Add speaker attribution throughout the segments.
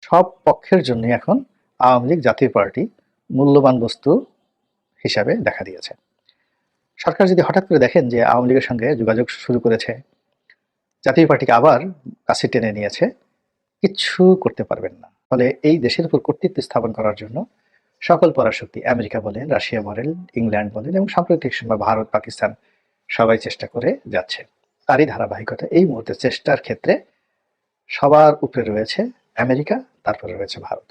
Speaker 1: সব পক্ষের জন্য এখন আওয়ামী লীগ জাতীয় পার্টি মূল্যবান বস্তু হিসাবে দেখা দিয়েছে। সরকার যদি হঠাৎ করে দেখেন যে আওয়ামী লীগের সঙ্গে যোগাযোগ শুরু করেছে, জাতীয় পার্টিকে আবার কাছে টেনে নিয়েছে, কিচ্ছু করতে পারবেন না। ফলে এই দেশের উপর কর্তৃত্ব স্থাপন করার জন্য সকল পরাশক্তি, আমেরিকা বলেন, রাশিয়া বলেন, ইংল্যান্ড বলেন এবং সাম্প্রতিক সময় ভারত, পাকিস্তান সবাই চেষ্টা করে যাচ্ছে। তারই ধারাবাহিকতা এই মুহূর্তে চেষ্টার ক্ষেত্রে সবার উপরে রয়েছে আমেরিকা, তারপরে রয়েছে ভারত।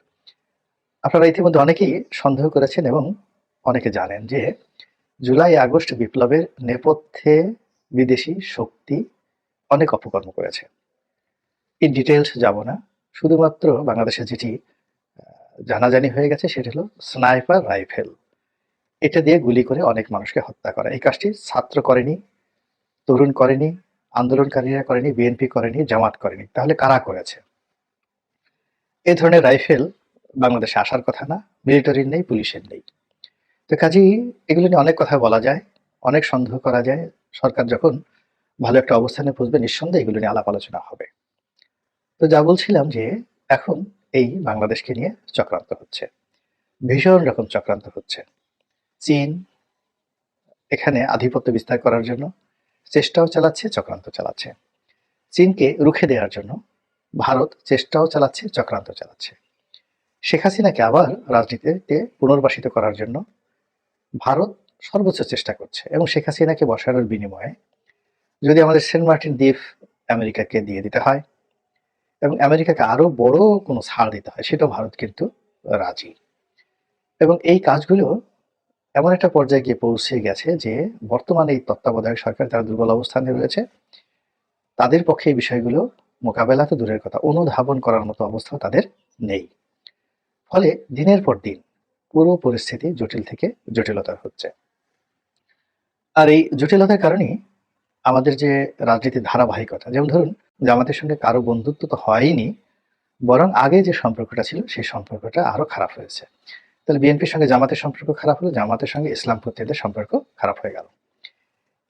Speaker 1: আপনারা ইতিমধ্যে অনেকেই সন্দেহ করেছেন এবং অনেকে জানেন যে জুলাই আগস্ট বিপ্লবের নেপথ্যে বিদেশি শক্তি অনেক অপকর্ম করেছে। ইন ডিটেলস যাব না, শুধুমাত্র বাংলাদেশে যেটি জানাজানি হয়ে গেছে সেটা হলো স্নাইপার রাইফেল। এটা দিয়ে গুলি করে অনেক মানুষকে হত্যা করা। এই কাজটি ছাত্র করেনি, তরুণ করেনি, আন্দোলনকারীরা করেনি, বিএনপি করেনি, জামাত করেনি। তাহলে কারা করেছে? এই ধরনের রাইফেল বাংলাদেশে আসার কথা না, মিলিটারির নেই, পুলিশের নেই। তো কাজেই এগুলো নিয়ে অনেক কথা বলা যায়, অনেক সন্দেহ করা যায়। সরকার যখন ভালো একটা অবস্থানে পৌঁছবে নিঃসন্দেহে এগুলো নিয়ে আলাপ আলোচনা হবে। তো যা বলছিলাম যে এখন এই বাংলাদেশকে নিয়ে চক্রান্ত হচ্ছে, ভীষণ রকম চক্রান্ত হচ্ছে। চীন এখানে আধিপত্য বিস্তার করার জন্য চেষ্টাও চালাচ্ছে, চক্রান্ত চালাচ্ছে। চীনকে রুখে দেওয়ার জন্য ভারত চেষ্টাও চালাচ্ছে, চক্রান্ত চালাচ্ছে। শেখ হাসিনাকে আবার রাজনীতিতে পুনর্বাসিত করার জন্য ভারত সর্বোচ্চ চেষ্টা করছে এবং শেখ হাসিনাকে বসানোর বিনিময়ে যদি আমাদের সেন্ট মার্টিন দ্বীপ আমেরিকাকে দিয়ে দিতে হয় এবং আমেরিকাকে আরো বড় কোনো ছাড় দিতে হয়, সেটাও ভারত কিন্তু রাজি। এবং এই কাজগুলো এমন একটা পর্যায়ে গিয়ে পৌঁছে গেছে যে বর্তমানে এই তত্ত্বাবধায়ক সরকার তারা দুর্বল অবস্থানে রয়েছে, তাদের পক্ষে এই বিষয়গুলো মোকাবেলা তো দূরের কথা, অনুধাবন করার মতো অবস্থা তাদের নেই। ফলে দিনের পর দিন পুরো পরিস্থিতি জটিল থেকে জটিলতর হচ্ছে। আর এই জটিলতার কারণেই আমাদের যে রাজনীতির ধারাবাহিকতা, যেমন ধরুন জামাতের সঙ্গে কারো বন্ধুত্ব তো হয়নি, বরং আগে যে সম্পর্কটা ছিল সেই সম্পর্কটা আরো খারাপ হয়েছে। তাহলে বিএনপির সঙ্গে জামাতের সম্পর্ক খারাপ হলো, জামাতের সঙ্গে ইসলামপন্থীদের সম্পর্ক খারাপ হয়ে গেল।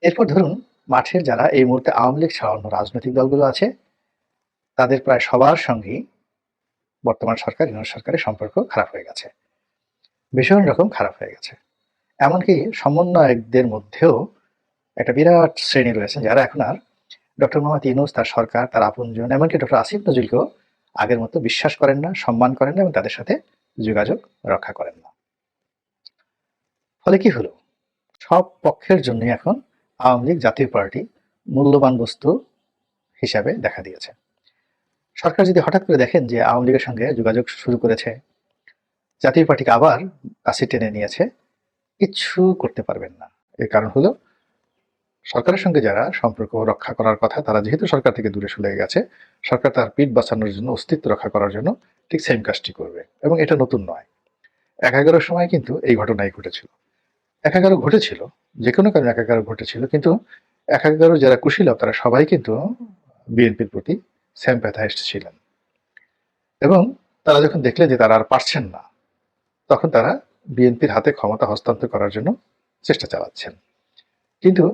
Speaker 1: এরপর ধরুন মাঠের যারা এই মুহূর্তে আওয়ামী লীগ ছাড়া অন্য রাজনৈতিক দলগুলো আছে, তাদের প্রায় সবার সঙ্গেই বর্তমান সরকার, ইউনিট সরকারের সম্পর্ক খারাপ হয়ে গেছে, ভীষণ রকম খারাপ হয়ে গেছে। এমনকি সমন্বয়কদের মধ্যেও একটা বিরাট শ্রেণী রয়েছে যারা এখন আর ডক্টর মোহাম্মদ ইউনূস, তার সরকার, তার আপনজন, এমনকি ডক্টর আসিফ নজরুলকেও আগের মতো বিশ্বাস করেন না, সম্মান করেন না এবং তাদের সাথে যোগাযোগ রক্ষা করেন না। ফলে কি হলো? সব পক্ষের জন্য এখন আওয়ামী লীগ জাতীয় পার্টি মূল্যবান বস্তু হিসাবে দেখা দিয়েছে। সরকার যদি হঠাৎ করে দেখেন যে আওয়ামী লীগের সঙ্গে যোগাযোগ শুরু করেছে, জাতীয় পার্টিকে আবার কাছে টেনে নিয়েছে, কিচ্ছু করতে পারবেন না। এর কারণ হলো সরকারের সঙ্গে যারা সম্পর্ক রক্ষা করার কথা, তারা যেহেতু সরকার থেকে দূরে সরে গেছে, সরকার তার পিঠ বাঁচানোর জন্য, অস্তিত্ব রক্ষা করার জন্য ঠিক সেম কাজটি করবে। এবং এটা নতুন নয়, ১১ সময় কিন্তু এই ঘটনাই ঘটেছিল। ১১ ঘটেছিল, যে কোনো কারণে ১১ ঘটেছিল, কিন্তু ১১ যারা কুশীলব তারা সবাই কিন্তু বিএনপির প্রতি sympathized ছিলেন এবং তারা যখন দেখলেন যে তারা আর পারছেন না, তখন তারা বিএনপির হাতে ক্ষমতা হস্তান্তর করার জন্য চেষ্টা চালাচ্ছেন। কিন্তু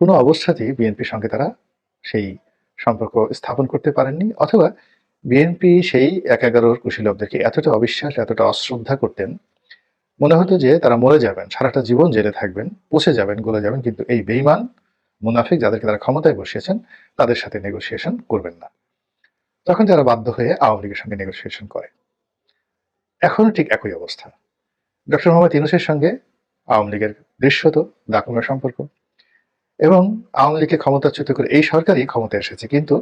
Speaker 1: কোনো অবস্থাতেই বিএনপির সঙ্গে তারা সেই সম্পর্ক স্থাপন করতে পারেননি, অথবা বিএনপি সেই ১১ কুশীলবদেরকে এতটা অবিশ্বাস, এতটা অশ্রদ্ধা করতেন, মনে হতো যে তারা মরে যাবেন, সারাটা জীবন জেলে থাকবেন, পচে যাবেন, গলে যাবেন, কিন্তু এই বেঈমান মুনাফিক যাদেরকে তারা ক্ষমতায় বসিয়েছেন তাদের সাথে নেগোসিয়েশন করবেন না। তখন তারা বাধ্য হয়ে আওয়ামী লীগের সঙ্গে নেগোসিয়েশন করে। এখনো ঠিক একই অবস্থা। ডক্টর মোহাম্মদ ইউনূসের সঙ্গে আওয়ামী লীগের দৃশ্যত দাকুমা সম্পর্ক এবং আওয়ামী লীগকে ক্ষমতাচ্যুত করে এই সরকারই ক্ষমতায় এসেছে, কিন্তু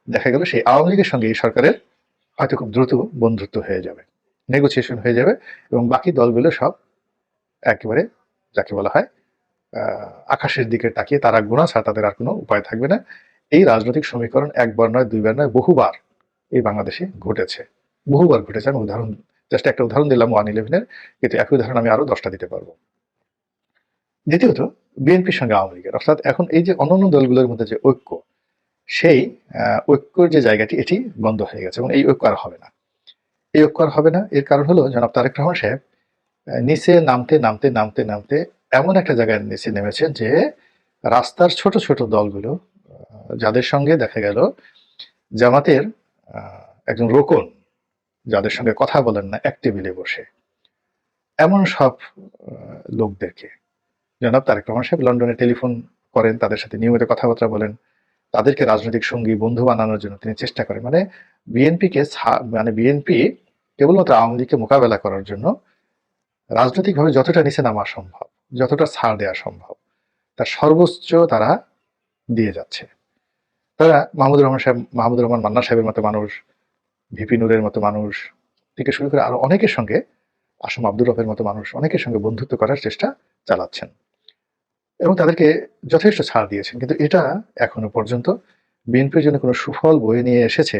Speaker 1: দেখা গেল সেই আওয়ামী লীগের সঙ্গে এই সরকারের হয়তো খুব দ্রুত বন্ধুত্ব হয়ে যাবে, নেগোসিয়েশন হয়ে যাবে এবং বাকি দলগুলো সব একেবারে যাকে বলা হয় আকাশের দিকে তাকিয়ে তারা গোনা ছাড়া তাদের আর কোনো উপায় থাকবে না। এই রাজনৈতিক সমীকরণ একবার নয়, দুইবার নয়, বহুবার এই বাংলাদেশে ঘটেছে, বহুবার ঘটেছে। আমি উদাহরণ, জাস্ট একটা উদাহরণ দিলাম 1/11-এর, কিন্তু একই উদাহরণ আমি আরো 10টা দিতে পারবো। দ্বিতীয়ত, বিএনপির সঙ্গে আওয়ামী লীগের, অর্থাৎ এখন এই যে অন্যান্য দলগুলোর মধ্যে যে ঐক্য, সেই ঐক্যর যে জায়গাটি এটি বন্ধ হয়ে গেছে এবং এই ঐক্য আর হবে না। এই ঐক্য আর হবে না, এর কারণ হলো জনাব তারেক রহমান সাহেব নিচে নামতে নামতে নামতে নামতে এমন একটা জায়গায় নিচে নেমেছেন যে রাস্তার ছোট ছোট দলগুলো, যাদের সঙ্গে দেখা গেল জামাতের একজন রোকন যাদের সঙ্গে কথা বলেন না এক টেবিলে বসে, এমন সব লোকদেরকে জনাব তারেক রহমান সাহেব লন্ডনে টেলিফোন করেন, তাদের সাথে নিয়মিত কথাবার্তা বলেন, তাদেরকে রাজনৈতিক সঙ্গী বন্ধু বানানোর জন্য তিনি চেষ্টা করেন। মানে বিএনপি কেবলমাত্র আওয়ামী লীগকে মোকাবেলা করার জন্য রাজনৈতিকভাবে যতটা নিচে নামা সম্ভব, যতটা ছাড় দেওয়া সম্ভব, তার সর্বোচ্চ তারা দিয়ে যাচ্ছে। তারা মাহমুদুর রহমান মান্না সাহেবের মতো মানুষ, ভিপি নুরের মতো মানুষ থেকে শুরু করে আরো অনেকের সঙ্গে, আসম আব্দুর রফের মতো মানুষ অনেকের সঙ্গে বন্ধুত্ব করার চেষ্টা চালাচ্ছেন এবং তাদেরকে যথেষ্ট ছাড় দিয়েছেন। কিন্তু এটা এখনো পর্যন্ত বিএনপির জন্য কোনো সুফল বয়ে নিয়ে এসেছে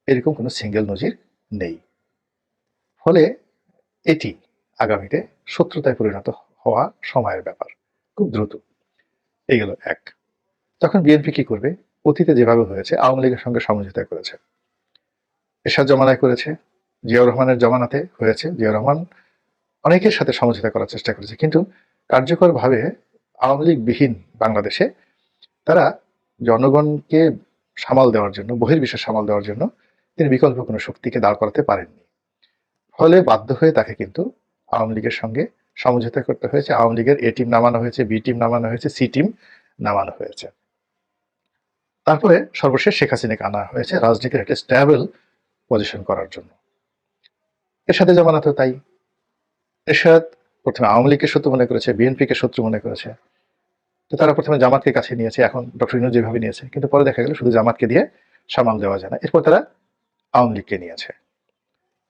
Speaker 1: এরকম কোনো সিঙ্গেল নজির নেই। ফলে এটি আগামীতে শত্রুতায় পরিণত হওয়া সময়ের ব্যাপার, খুব দ্রুত। এই গেল এক। তখন বিএনপি কি করবে? অতীতে যেভাবে হয়েছে, আওয়ামী লীগের সঙ্গে সমঝোতা করেছে, এরশাদ জমানায় করেছে, জিয়াউর রহমানের জমানাতে হয়েছে, জিয়াউর রহমান অনেকের সাথে সমঝোতা করার চেষ্টা করেছে, কিন্তু কার্যকরভাবে আওয়ামী লীগ বিহীন বাংলাদেশে তারা জনগণকে সামাল দেওয়ার জন্য, বহির্বিশ্বে সামাল দেওয়ার জন্য তিনি বিকল্প কোনো শক্তিকে দাঁড় করাতে পারেননি। ফলে বাধ্য হয়ে তাকে কিন্তু আওয়ামী লীগের সঙ্গে সমঝোতা করতে হয়েছে। আওয়ামী লীগের এ টিম নামানো হয়েছে, বি টিম নামানো হয়েছে, সি টিম নামানো হয়েছে। তারপরে সর্বশেষ শেখ হাসিনাকে আনা হয়েছে রাজনীতির একটা স্ট্যাবল পজিশন করার জন্য। এরশাদের জামানাতেও তাই। এরশাদ প্রথমে আওয়ামী লীগকে শত্রু মনে করেছে, বিএনপিকে শত্রু মনে করেছে। তো তারা প্রথমে জামাতকে কাছে নিয়েছে, এখন ডক্টর ইউনূস যেভাবে নিয়েছে, কিন্তু পরে দেখা গেল শুধু জামাতকে দিয়ে সামাল দেওয়া যায় না। এরপর তারা আওয়ামী লীগকে নিয়েছে,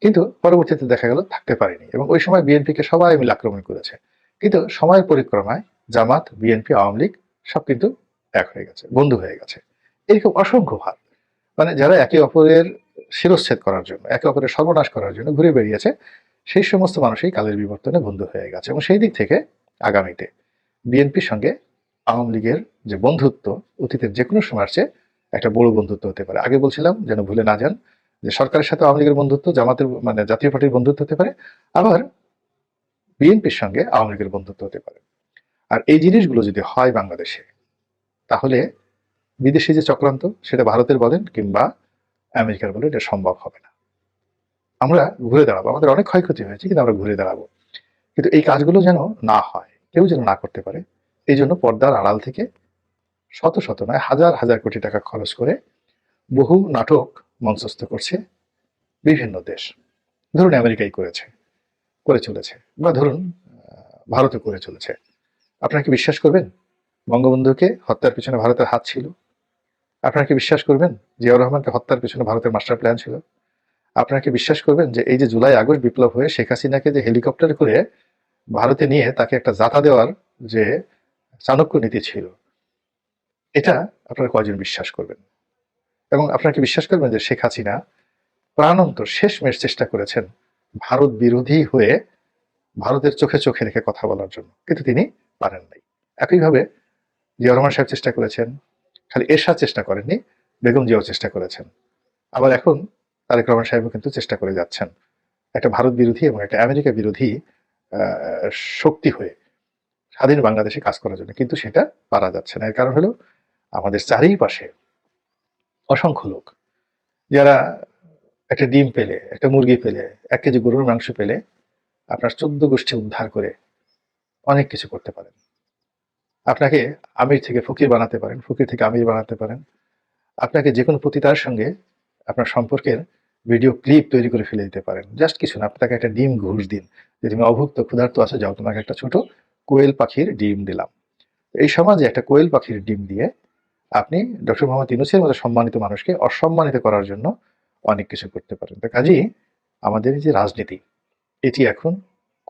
Speaker 1: কিন্তু পরবর্তীতে দেখা গেল থাকতে পারেনি এবং ওই সময় বিএনপিকে সবাই মিলে আক্রমণ করেছে। কিন্তু সময়ের পরিক্রমায় জামাত, বিএনপি, আওয়ামী লীগ সব কিন্তু এক হয়ে গেছে, বন্ধু হয়ে গেছে। এরকম অসংখ্য ভাগ, মানে যারা একে অপরের শিরচ্ছেদ করার জন্য, একে অপরের সর্বনাশ করার জন্য ঘুরে বেরিয়েছে, সেই সমস্ত মানুষই কালের বিবর্তনে বন্ধু হয়ে গেছে। এবং সেই দিক থেকে আগামীতে বিএনপির সঙ্গে আওয়ামী লীগের যে বন্ধুত্ব অতীতের যে কোনো সময়ের চেয়ে একটা বড় বন্ধুত্ব হতে পারে। আগে বলছিলাম যেন ভুলে না যান যে সরকারের সাথে আওয়ামী লীগের বন্ধুত্ব, জামাতের মানে জাতীয় পার্টির বন্ধুত্ব হতে পারে, আবার বিএনপির সঙ্গে আওয়ামী লীগের বন্ধুত্ব হতে পারে। আর এই জিনিসগুলো যদি হয় বাংলাদেশে, তাহলে বিদেশি যে চক্রান্ত, সেটা ভারতের বলেন কিংবা আমেরিকার বলেন, এটা সম্ভব হবে না। আমরা ঘুরে দাঁড়াবো, আমাদের অনেক ক্ষয়ক্ষতি হয়েছে, কিন্তু আমরা ঘুরে দাঁড়াবো। কিন্তু এই কাজগুলো যেন না হয়, কেউ যেন না করতে পারে, এই জন্য পর্দার আড়াল থেকে শত শত নয়, হাজার হাজার কোটি টাকা খরচ করে বহু নাটক মঞ্চস্থ করছে বিভিন্ন দেশ। ধরুন আমেরিকাই করে চলেছে, বা ধরুন ভারতে করে চলেছে। আপনারা কি বিশ্বাস করবেন বঙ্গবন্ধুকে হত্যার পিছনে ভারতের হাত ছিল? আপনারা কি বিশ্বাস করবেন জিয়াউর রহমানকে হত্যার পিছনে ভারতের মাস্টার প্ল্যান ছিল? আপনারা কি বিশ্বাস করবেন যে এই যে জুলাই আগস্ট বিপ্লব হয়ে শেখ হাসিনাকে যে হেলিকপ্টারে করে ভারতে নিয়ে তাকে একটা যাতা দেওয়ার যে চাণক্য নীতি ছিল, এটা আপনারা কয়জন বিশ্বাস করবেন? এবং আপনারা কি বিশ্বাস করবেন যে শেখ হাসিনা প্রাণান্তর শেষমেশ চেষ্টা করেছেন ভারত বিরোধী হয়ে ভারতের চোখে চোখে রেখে কথা বলার জন্য, কিন্তু তিনি পারেন নাই। একইভাবে জিয়াউর রহমান সাহেব চেষ্টা করেছেন, খালি এরশাদ চেষ্টা করেননি, বেগম জিয়াও চেষ্টা করেছেন। আবার এখন তারেক রহমান সাহেবও কিন্তু চেষ্টা করে যাচ্ছেন একটা ভারত বিরোধী এবং একটা আমেরিকা বিরোধী শক্তি হয়ে স্বাধীন বাংলাদেশে কাজ করার জন্য, কিন্তু সেটা পারা যাচ্ছে না। এর কারণ হলো আমাদের চারিপাশে অসংখ্য লোক যারা একটা ডিম পেলে, একটা মুরগি পেলে, 1 কেজি গরুর মাংস পেলে আপনার 14 গোষ্ঠী উদ্ধার করে অনেক কিছু করতে পারেন। আপনাকে আমির থেকে ফকির বানাতে পারেন, ফকির থেকে আমির বানাতে পারেন। আপনাকে যে কোনো পতিতার সঙ্গে আপনার সম্পর্কের ভিডিও ক্লিপ তৈরি করে ফেলে দিতে পারেন। জাস্ট কিছু না, আপনাকে একটা ডিম ঘুষ দিন যে তুমি অভুক্ত ক্ষুধার্ত আছো, যাও তোমাকে একটা ছোট কোয়েল পাখির ডিম দিলাম। এই সমাজে একটা কোয়েল পাখির ডিম দিয়ে আপনি ডক্টর মোহাম্মদ ইউনূসের মতো সম্মানিত মানুষকে অসম্মানিত করার জন্য অনেক কিছু করতে পারেন। তো কাজেই আমাদের যে রাজনীতি, এটি এখন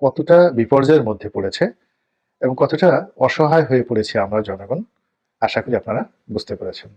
Speaker 1: কতটা বিপর্যয়ের মধ্যে পড়েছে এবং কতটা অসহায় হয়ে পড়েছি আমরা জনগণ, আশা করি আপনারা বুঝতে পেরেছেন।